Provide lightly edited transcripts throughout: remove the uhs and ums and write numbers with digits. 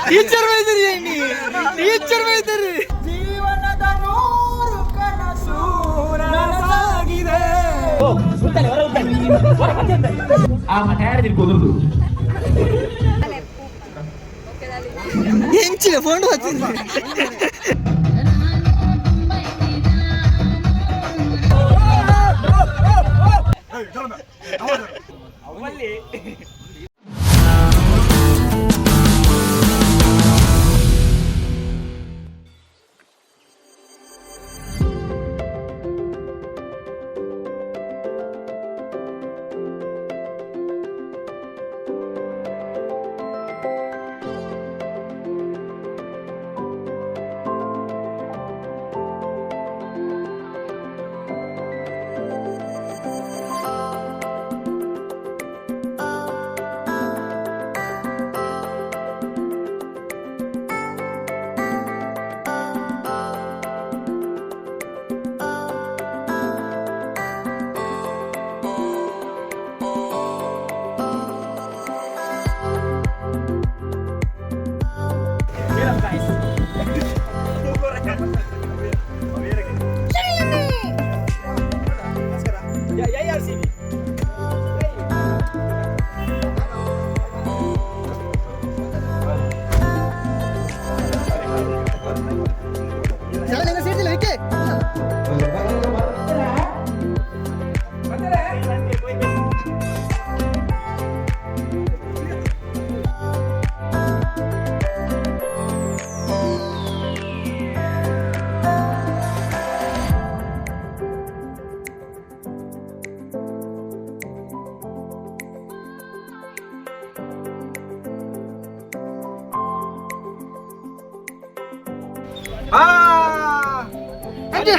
Teacher ಬೈದಿರಿ teacher ಬೈದಿರಿ. ಜೀವನದ ನೂರು ಕನಸು ನನಸಾಗಿದೆ. ಹೆಂಚಿನ ಫೋನ್ ಹಚ್ಚಿದ್ರಿ.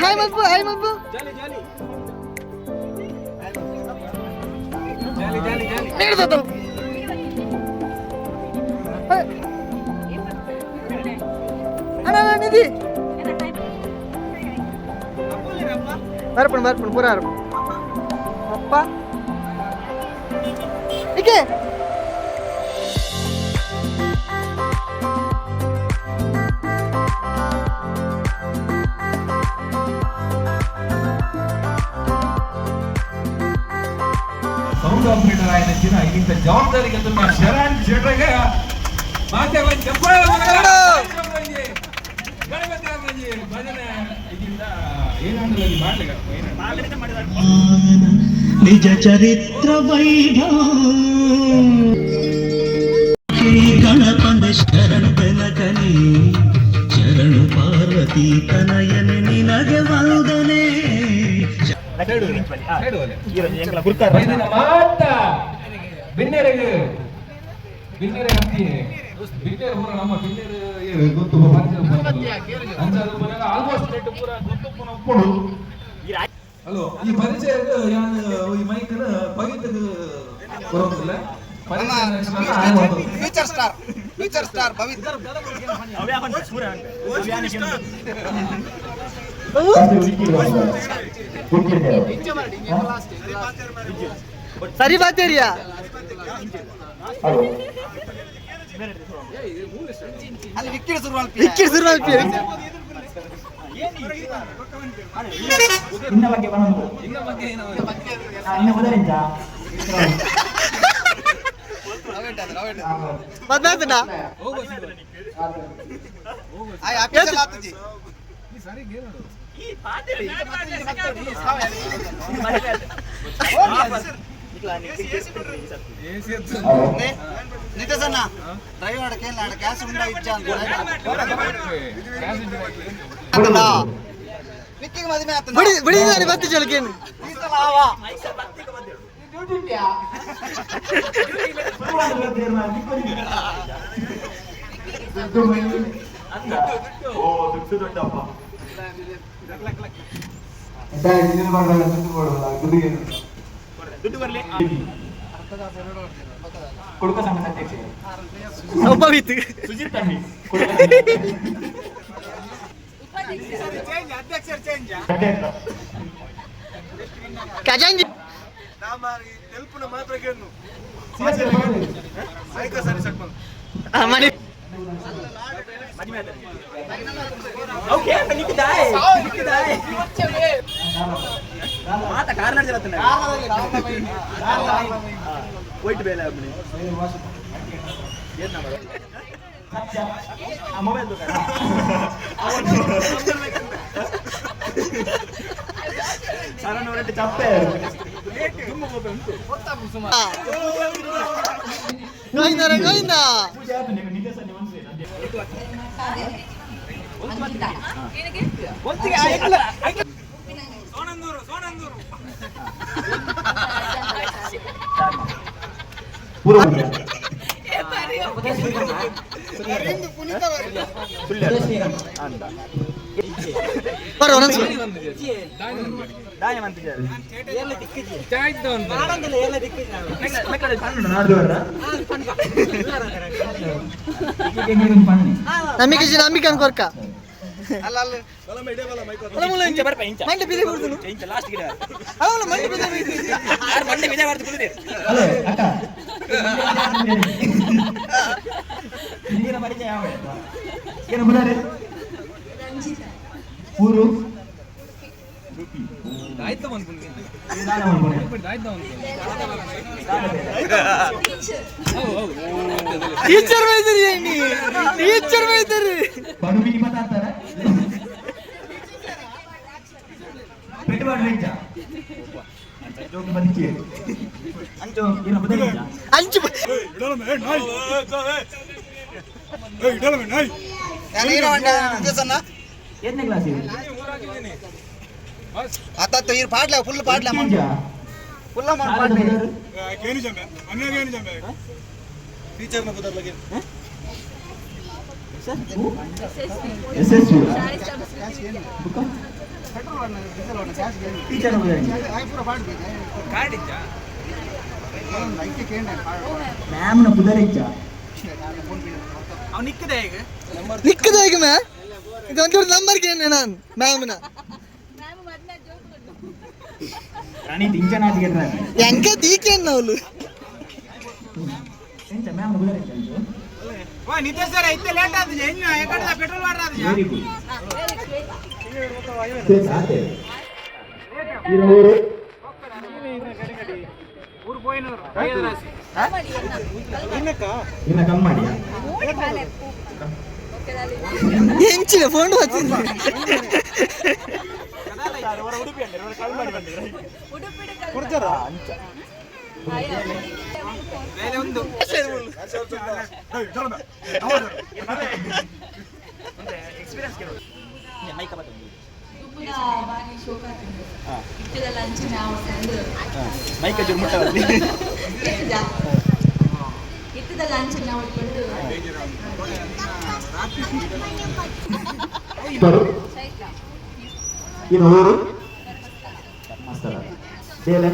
हाय मब्बू हाय मब्बू जाली जाली जाली जाली जाली नेड़ दो अना ना निधि ಬರ್ಪಣ ಪೂರ ಅಪ್ಪ ಇಕೆ ಆಪರೇಟರ್ ಆಯ್ತು ಚಿನ್ನ ಇಂಥ ಜವಾಬ್ದಾರಿಗೆ ತುಂಬ ಶರಣ್ ಶೆಟ್ರಗೆ ಮಾತೆ ಬಂದು ಚಪ್ಪಾಳೆ ಗಣಪತಿ ಭಜನೆ ಇದರಿಂದ ಏನಾದರೂ ಮಾಡಲಿಕ್ಕೆ ನಿಜ ಚರಿತ್ರ ವೈಭವ ಗಣಪನ ಶರಣ ಬೆನಕನೆ ಶರಣು ಪಾರ್ವತಿ ತನಯನೆ ನಿನಗೆ ವಂದನೆ ಮಾತಾ ಬಿನ್ನೆರೆಗೆ ಬಿನ್ನೆರೆ ಹತ್ತಿ ಬಿನ್ನೆರೆ ಪೂರ ನಮ್ಮ ಬಿನ್ನೆರೆ ಗೊತ್ತು ಆಲ್ಮೋಸ್ಟ್ ರೇಟ್ ಪೂರ ಗೊತ್ತು ಹಲೋ ಈ ಪರಿಚಯ ಈ ಮೈಕನ ಪಗಿತದ ಬರೋದಿಲ್ಲ ಫ್ಯೂಚರ್ ಸ್ಟಾರ್ ಪವಿತ್ರ ಸರಿ ಬಾತೇರಿಯಾ ಅಲ್ಲಿ ವಿಕ್ಕಿಡ್ ಸುರುವಾಲ್ಪಿ ಇನ್ನ ಬಗ್ಗೆ ಬರೋದು ಇನ್ನ ಬದಲಿಂದ ಬದಲಾದನಾ ಆಯ್ ಆಫೀಸ್ ಆತಜಿ ಸರಿ ಗೇರು ಈ ಪಾತೇರಿ ನಿತಸನ್ನ ಡ್ರೈವರ್ ಕೇಳ ಕ್ಯಾಶ್ ಉಂಡ ಇಚ್ಚ ಅಂತ ವಿಕ್ಕಿಗೆ ಮದುವೆ ಆತ ಬಿಡಿ ಬಿಡಿದಾರೆ ಬತ್ತಿ ಜಲಕೇನು ಈ ಸಲ ಆವಾ ಐಸರ್ ಬತ್ತಿಗೆ ಬಂದೆ ಡ್ಯೂಟಿ ಉಂಟ್ಯಾ ಓ ದುಡ್ಡು ದೊಡ್ಡಪ್ಪ ದುಡ್ಡು ಬರಲಿ ಕೊಡುಕ ಸಂಘದ ಅಧ್ಯಕ್ಷ ಸೌಭಾವಿತ್ ಸುಜಿತ್ ತಂಡಿ ಅಧ್ಯಕ್ಷರು ಚೇಂಜ್ ಖಜಾಂಜಿ ನಾಮ ಹೆಲ್ಪ್ನ ಮಾತ್ರ ಕೇಳು ಆಯ್ತಾ ಸರಿ ಸರ್ ಮಣಿ ಮೊಬೈಲ್ ಚಪ್ಪೆ ಗೋವಿಂದ ಗೋವಿಂದ ನಮಗೆ ನಂಬಿಕೆ ಅನ್ಕೋರ್ಕ ಮಂಡಿ ಬಿದೆ ಕೊಡ್ತೀನಿ ಮಂಡಿ ಬಿದೆ ಊರು ಟೀಚರ್ ಬೈದ್ರಿ ಟೀಚರ್ ಬೈದ್ರಿ ಬಡುಬಿಗೆ ಮಾತಾಡ್ತಾರ పెట్టుబడి జోకి బతికి అంచు ఈయన బతికి ಅಂಚು ఎన్ని క్లాస్ ఇది आता तो ये पाडला फुल पाडला मन फुल मन पाडले केनी जमे अन्य केनी जमे टीचर ने बदल लगे एसएससी बुक पेट्रोल वाला डीजल वाला कैश गेनी टीचर ने बदल आई पूरा पाड दे कार्ड इच्छा लाइक केंड मैम ने बदल इच्छा ಅವನು ನಿಕ್ಕದೆ ಈಗ ಮೇ ಇದೊಂದು ನಂಬರ್ ಕೇಳಿ ನಾನು ಮ್ಯಾಮ್ನ ರಾಣಿ ತಿಂಚನಾಥ್ ಗೆದ್ರ ಹೆಂಗ ದೀಕೇನ್ ನಾವು ಎಂತ ಮ್ಯಾಮ್ ಬದಲ ಇಚ್ಚ ಓ ನಿತೇಶ್ ಸರ್ ಐತೆ ಲೇಟ್ ಆದ ಏನು ಏಕಡ ಪೆಟ್ರೋಲ್ ವಾಟರ್ ಆದ ವೆರಿ ಗುಡ್ ಸಾತೆ ಇರೋರು ಊರು ಪೋಯಿನವರು ಐದರಾಸಿ ಇನ್ನ ಕಮ್ಮಿ ಮಾಡಿಯಾ ಎಂಚಿನ ಫೋನ್ ಹಚ್ಚಿದ್ದೆ ಇದು ಊರು ಧರ್ಮಸ್ಥಳ ಬೇಲೆ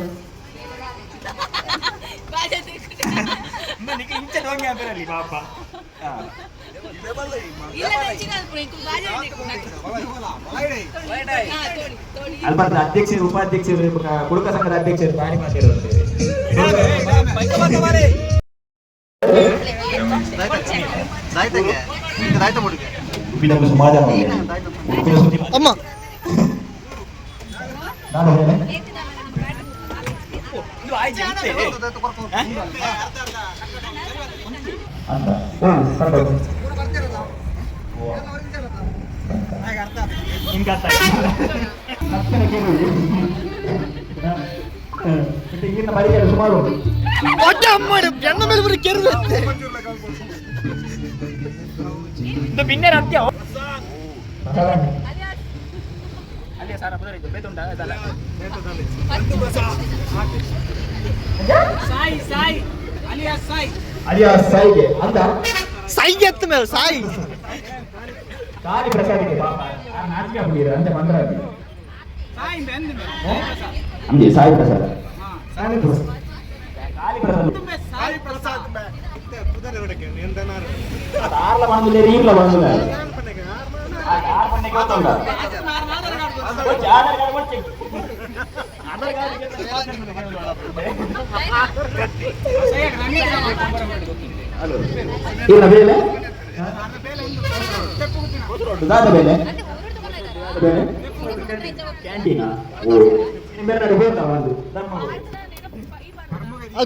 ಅಲ್ಬರ್ತ ಅಧ್ಯಕ್ಷರು ಉಪಾಧ್ಯಕ್ಷರು ಕುಡುಕ ಸಂಘದ ಅಧ್ಯಕ್ಷರು ಬಾರಿ ಮಾತಾಡುವಂತೆ ಸಮಾಜ ಅಮ್ಮ ನಾನು ಹೇಳಿ ಅಂತ ಈಗಿನ ಬರಿಗಳು ಸುಮಾರು ಬೆನ್ನ ಮೇಲೆ ಬರೀ ಕೆರದಂತೆ പിന്നെ അത്യോ ಅಲಿಯಾಸ್ ಸಾಯಿಗೆ ಅಂತ ಸಾಯಿ ಎತ್ತ ಮೇಲೆ ಸಾಯಿ ಕಾಲಿ ಪ್ರಸಾದಿಗೆ ಪಾಪ ನಾಚಿಕೆ ಆಗ್ಬಿಟ್ಟಿರ ಅಂತ ಮಂತ್ರ ಅಂದೆ ಸಾಯಿ ಪ್ರಸಾದ ಕಾಲಿ ಪ್ರಸಾದ ಆರ್ಲ ಬಂದಿಲ್ಲ ಈಗ್ಲ ಬಂದಿಲ್ಲ ಆರ್ ಪನ್ನೆಗೆ ಹೋಗ್ತಂಡ ಆಧಾರ್ ಕಾರ್ಡ್ ಕೊಡ್ತಿ ಆಧಾರ್ ಕಾರ್ಡ್ ಇಲ್ಲ ಬೇಲೆ ದಾದ ಬೇಲೆ ಕ್ಯಾಂಟೀನಾ ಬೇರೆ ಬೇಕಾ ಒಂದು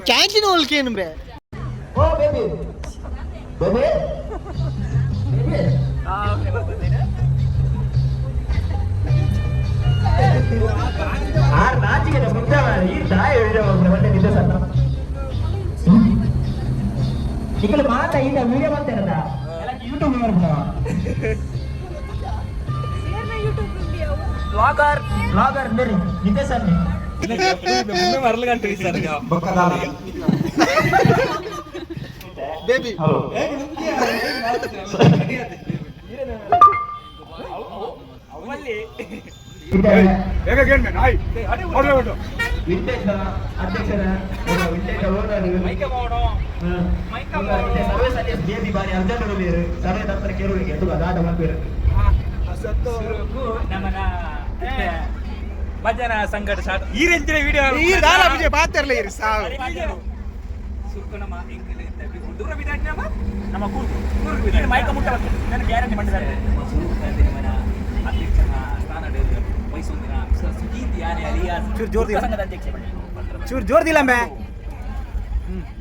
ಕ್ಯಾಂಟೀನ್ ಹೋಲ್ಕೇನು ಬ್ರೆ ಓ ಬೇಬಿ ಬೇಬಿ ಆರ್ ನಾಚಿಗೆ ಮುಂದೆ ಈ ದಾಯ ಹೇಳಿದ್ರೆ ಒಳ್ಳೆ ನಿದ್ದೆ ಸಣ್ಣ ఇక్కడ మాట ఇంత వీడియో ಮಾಡ್ತಾರಲ್ಲ ಎಲ್ಲ ಯೂಟ್ಯೂಬ್ ಮಾಡ್ಬಿಡವ ಬ್ಲಾಗರ್ ನೋಡಿ ನಿದ್ದೆ ಸರ್ ಬೇಬಿ ವಿಂಟೇಜ್ ಅಧ್ಯಕ್ಷರ ವಿಂಟೇಜ್ ಸರ್ವಿಸ್ ಅಲ್ಲಿ ಬೇಬಿ ಬಾರಿ ಅರ್ಜೆಂಟ್ ಬೇರೆ ಸಭೆ ನಂತರ ಕೇಳುವಿಗೆ ಅದು ಅದಾದ ಮಾಡ್ಬೇರೆ ನಮ್ಮನ ಭಜನಾ ಸಂಘಟ ಈ ರೇಂಜಿನ ವಿಡಿಯೋ ಈ ದಾರ ವಿಜಯ ಪಾತ್ರಲ್ಲ ಇರಿ ಸಾವು ಸುಕ್ಕನಮ್ಮ ಎಂಕಲೆ ದೂರ ವಿಧಾನ ನಮ್ಮ ಕೂರ್ಗು ವಿಧಾನ ಮೈಕ ಮುಟ್ಟ ನಾನು ಗ್ಯಾರಂಟಿ ಮಾಡಿದ್ದಾರೆ ಮನ ಅಧ್ಯಕ್ಷನ ಸ್ಥಾನ ವಹಿಸುವಂದಿನ ಸುಜೀತ್ ಯಾನೆ ಅಲಿಯಾಸ್ ಚೂರು ಜೋರ್ ದಿಲ್ಲ ಸಂಘದ ಅಧ್ಯಕ್ಷ ಚೂರು ಜೋರ್ ದಿಲ್ಲ ಮೇ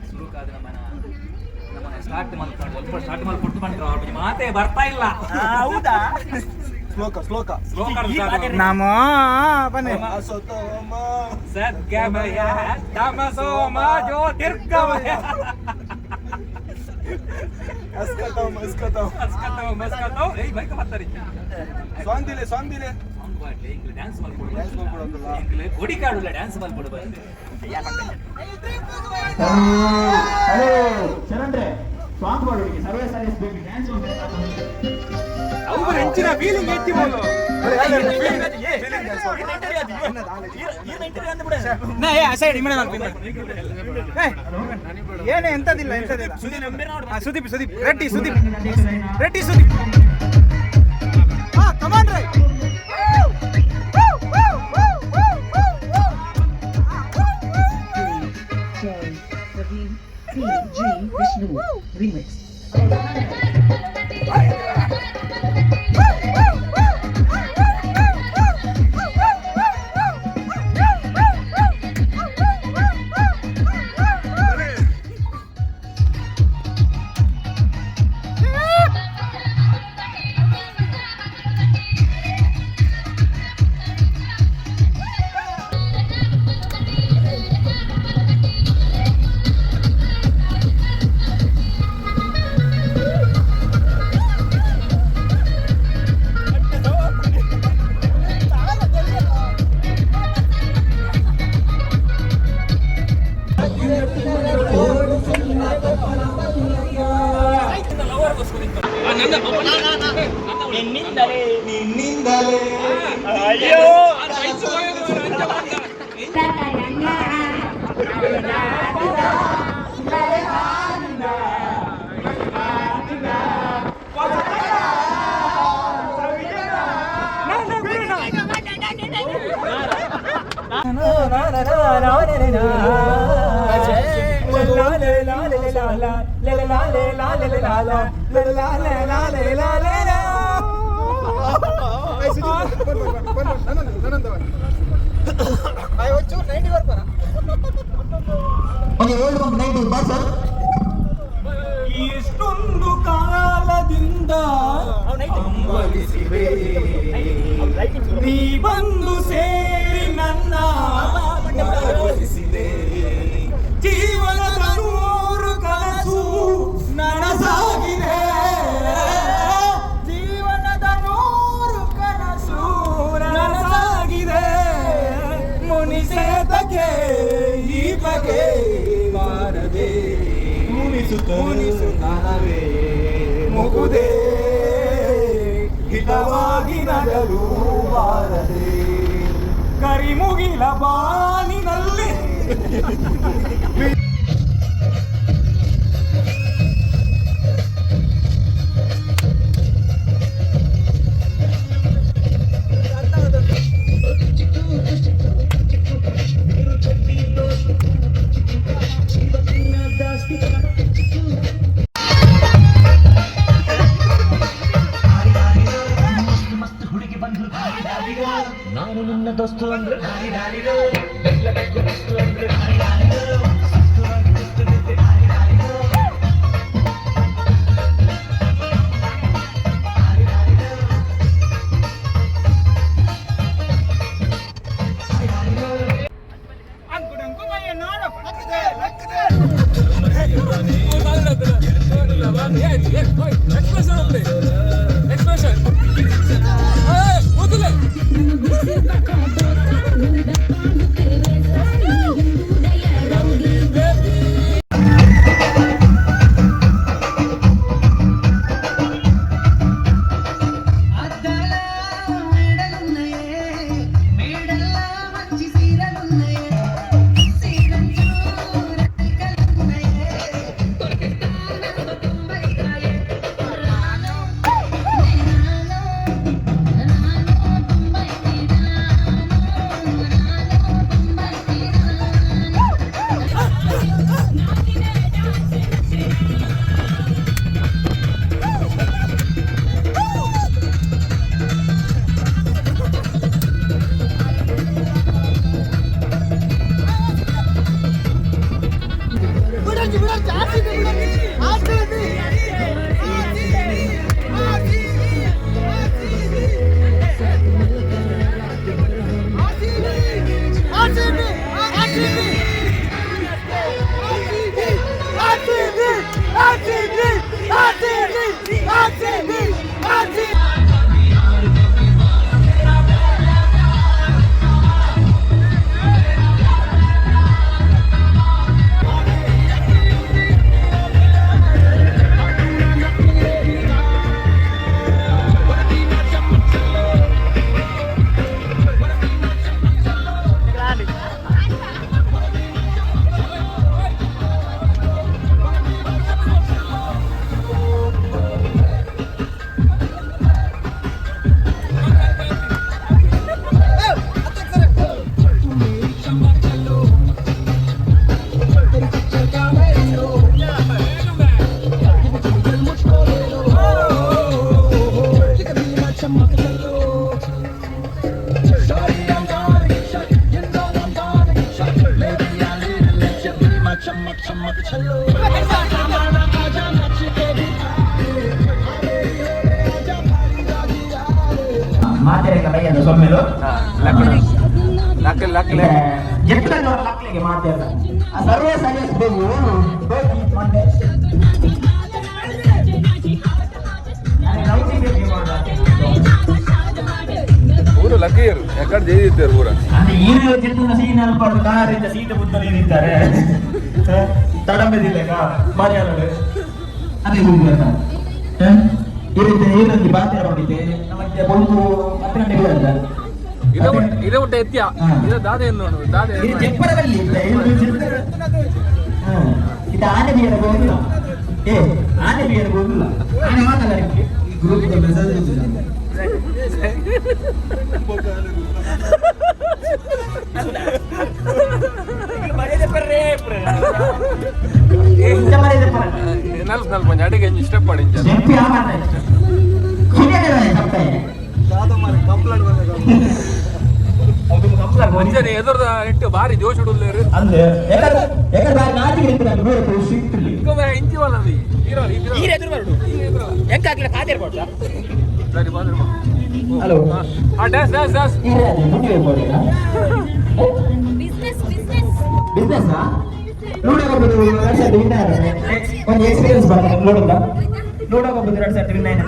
ಶುರುಕಾದ ನಮ್ಮನ ಸ್ಟಾರ್ಟ್ ಮಾಡ್ಕೊಂಡು ಬಂದ್ರು ಅವ್ರ ಮಾತೇ ಬರ್ತಾ ಇಲ್ಲ ಹೌದಾ ಶ್ಲೋಕ ನಮ ಬನ್ನಿ ಸದ್ಗಮಯ ತಮಸೋಮ ಜ್ಯೋತಿರ್ಗಮಯ ಮಸ್ಕತೋ ಏಯ್ ಬೈಕ ಬರ್ತಾರೆ ಸಾಂಗ್ ದಿಲೆ ಡ್ಯಾನ್ಸ್ ಮಾಡ್ಕೊಡು ಕೊಡಿ ಕಾಡುಲ್ಲ ಡ್ಯಾನ್ಸ್ ಮಾಡ್ಕೊಡು ಹಲೋ ಶರಣ್ರೆ ಸಾಂಗ್ ಮಾಡೋರಿಗೆ ಸರ್ವೇ ಸರ್ವಿಸ್ ಬೇಕು ಡ್ಯಾನ್ಸ್ ಅವ್ರ ಹೆಂಚಿನ ಫೀಲಿಂಗ್ ಐತಿ ಬೋಲು ಏನೇ ಎಂತದಿಲ್ಲ ಸುದೀಪ್ ರೆಡ್ಡಿ ಕಮಾನ್ ರೈ Vishnu remix. ನಿನ್ನಿಂದಲೇ ಅಯ್ಯೋ ಇಷ್ಟೊಂದು ಕಾಲದಿಂದ ಹಂಬಲಿಸಿವೆ ನೀ ಬಂದು ಸೇರಿ ನನ್ನ ಮನವೊಲಿಸಿದೆ ಜೀವನದ ನೂರು ಕನಸು ನನಸಾಗಿದೆ ಜೀವನದ ನೂರು ಕನಸು ನನಸಾಗಿದೆ ಮುನಿಸೇತಕ್ಕೆ ಈ ಬಗೆ ಬಾರದೆ ಮುನಿಸು ನನವೇ ಮುಗುದೇ ಹಿತವಾಗಿ ನಗಲು ಬಾರದೆ ಕರಿಮುಗಿಲ ಬಾನಿನಲ್ಲಿ ನಿನ್ನ ದೋಸ್ತು ಅಂದ್ರೆ ಮಾತೆರೆಗಳ ಬೈಯದ ಸೊಮ್ಮೆಲು ಎತ್ತದ ಲಕ್ಲೆಗೆ ಮಾತೆರ ಸರ್ವೇ ಸರಿಸಬೇಕು ಹೋಗಿ ಮಂಡೆ ಊರು ಲಕ್ಕಿಯರು ಯಾಕಡೆ ಜೈದಿದ್ದಾರೆ ಊರ ಅಂದ್ರೆ ಈರುಳ್ಳಿ ಚಿತ್ರ ಸೀನ್ ಅಲ್ಪಡು ಕಾರಿಂದ ಸೀಟು ಬುತ್ತಲಿದ್ದಾರೆ ತಡಂಬೆದಿಲ್ಲ ಮರ್ಯಾದೆ ಅದೇ ಹೋಗ್ಬೇಕ ಈರಲ್ಲಿ ಬಾತಿರ ಮಾಡಿದ್ದೆ ನಮಗೆ ಒಂದು 10 ಗಂಟೆಗೆ ಬರಲ್ಲ ಇದೇ ಊಟ ಎತ್ಯ ಇದು ದಾದೆ ನೋಡು ದಾದೆ ಇದು ಚೆಪ್ಪರದಲ್ಲಿ ಇದು ಆನೆ ಬಿಯರ ಹೋಗಿಲ್ಲ ಆನೆ ಬಿಯರ ಹೋಗಿಲ್ಲ ಆನೆ ಮಾತಲ್ಲ ನಿಮಗೆ ಗ್ರೂಪ್ ಮೆಸೇಜ್ ನಲ್ಪು ಅಡಿಗೆ ಸ್ಟೆಪ್ ಮಾಡಿ ಎದುರದ ಇಟ್ಟು ಭಾರಿ ಜೋಶ್ ಹುಡುಗರು ಅಂದ್ರೆ ಇಂಚಿವಲ್ಲ ಸರಿ ಹಲೋ ಡ್ಯಾಸ್ ಡ್ಯಾಸ್ ಡ್ಯಾಸ್ ಬಿಸ್ನೆಸ್ ನೋಡಬಹುದು ಒಂದು ಎಕ್ಸ್ಪೀರಿಯನ್ಸ್ ಬರ್ತದೆ ನೋಡಬಹುದು 2 ಸರ್ತಿ ವಿನ್ ಆಯ್ತು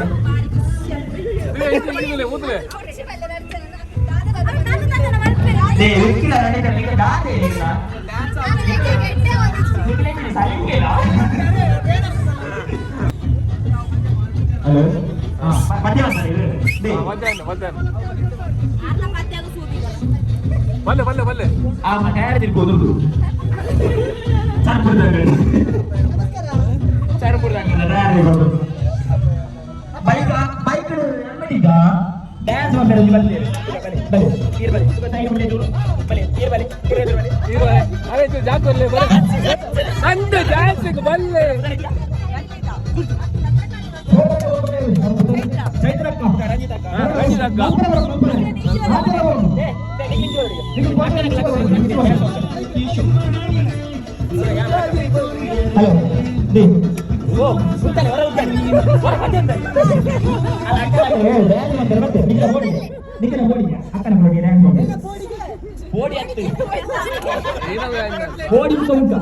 ಹಲೋ ಬಲ್ಲೆ ಬಲ್ಲೆ ಬಲ್ಲೆ ಆ ಟೈರ್ ತಿರ್ಬೋದು ಬೈಕ್ ಈಗ ಡ್ಯಾನ್ಸ್ ಮಾಡ್ತಾರೆ ಜಾತ್ರೆ ಸಂಡೆ ಡ್ಯಾನ್ಸಿಗೆ ಬಲ್ಲೆ ಚೈತ್ರಕ್ಕ ಹಲೋ ಡಿ ಓ ಸುತ್ತಾನೆ ಹೊರ ಹೋಗ್ತಾನೆ ಡ್ಯಾನ್ಸ್ ಮಾಡ್ತಾರೆ ಮತ್ತೆ ನಿಖಿಲ ಓಡಿ ಅಕ್ಕನ ಓಡಿ ಡ್ಯಾನ್ಸ್ ಮಾಡಿ ಓಡಿ ಆಗ್ತದೆ ಓಡಿ ಉಂಟು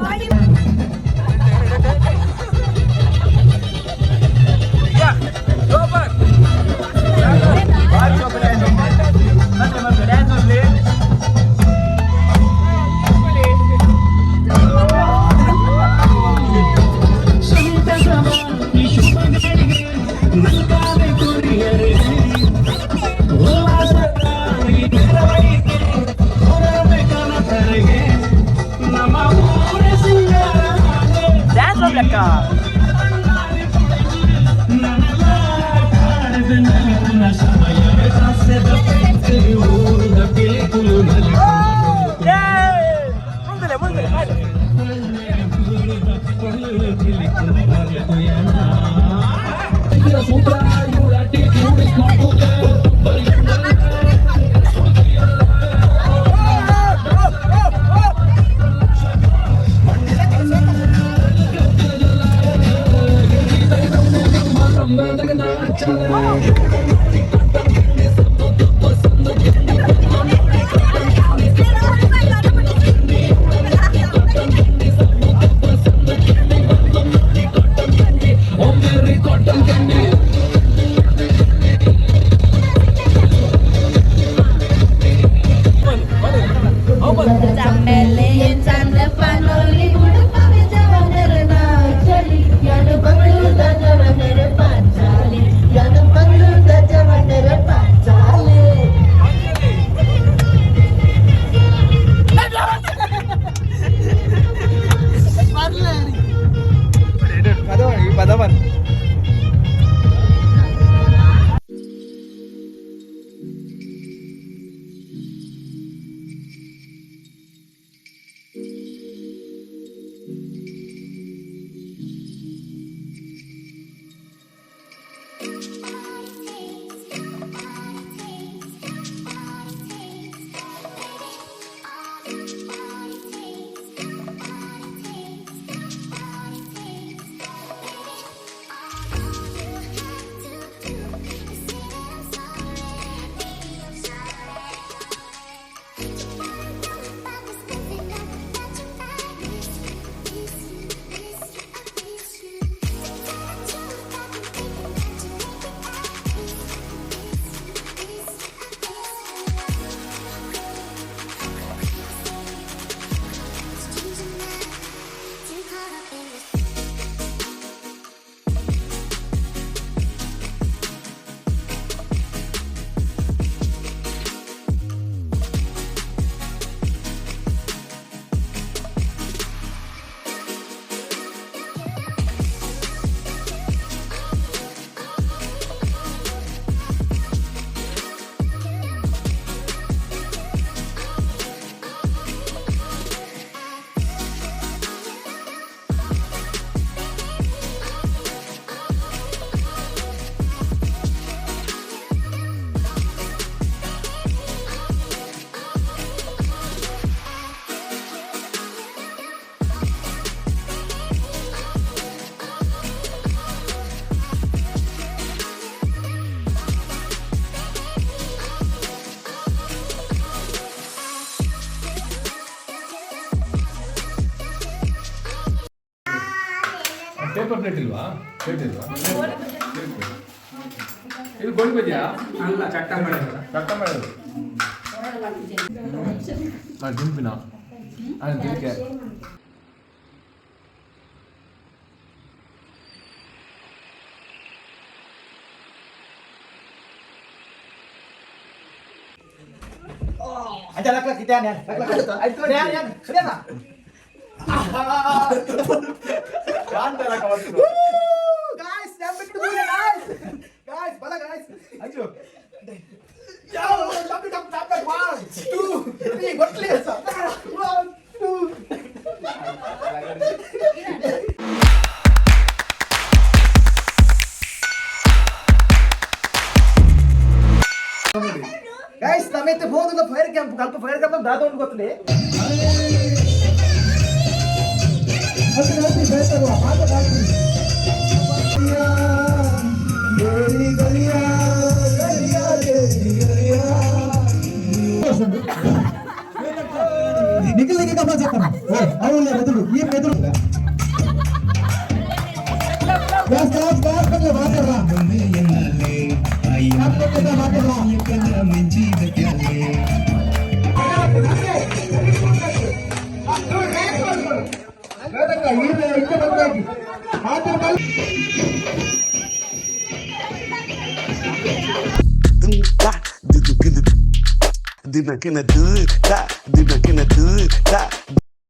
ಡ್ಯಾನ್ಸ್ ಹೋಗ್ಲಕ್ಕ ಮುಂದೆ ಮುಂದೆ ಪೇಪರ್ ಪ್ಲೇಟ್ ಇಲ್ವಾ? ಪ್ಲೇಟ್ ಇಲ್ವಾ? ಇದು ಗೋಳಿ ಬಜ್ಜಿಯಾ? ಅಲ್ಲ ಚಟ್ಟ ಮಾಡೋದು ಚಟ್ಟ ಮಾಡೋದು ದಿಂಪಿನ ತಿರುಕೆ Ada lak-lak kita yan. Lak-lak. Yan. Sudah na. Yan talaga kawan. Guys, dapat itu muna guys. Guys, bala guys. Ayo. Yo, dapat. 1, 2, 3, bottle sa. 1, 2. Guys ನಮ್ಮೈತೆ ಹೋದ ಫೈರ್ ಕ್ಯಾಂಪ್ ಕಲ್ಪ fire camp ದಾದ ಒಂದು ಗೊತ್ತಲೇ నిఖిల్ కమా చెప్పను అవును మెదడు ఈ మెదడు బస్ బస్ బస్ కట్ల మాటరా आपको मातरा कदम मंजीद क्या ले వేదక ఈమె ఇక్కడ వచ్చి మాత్రం Did not gonna do it,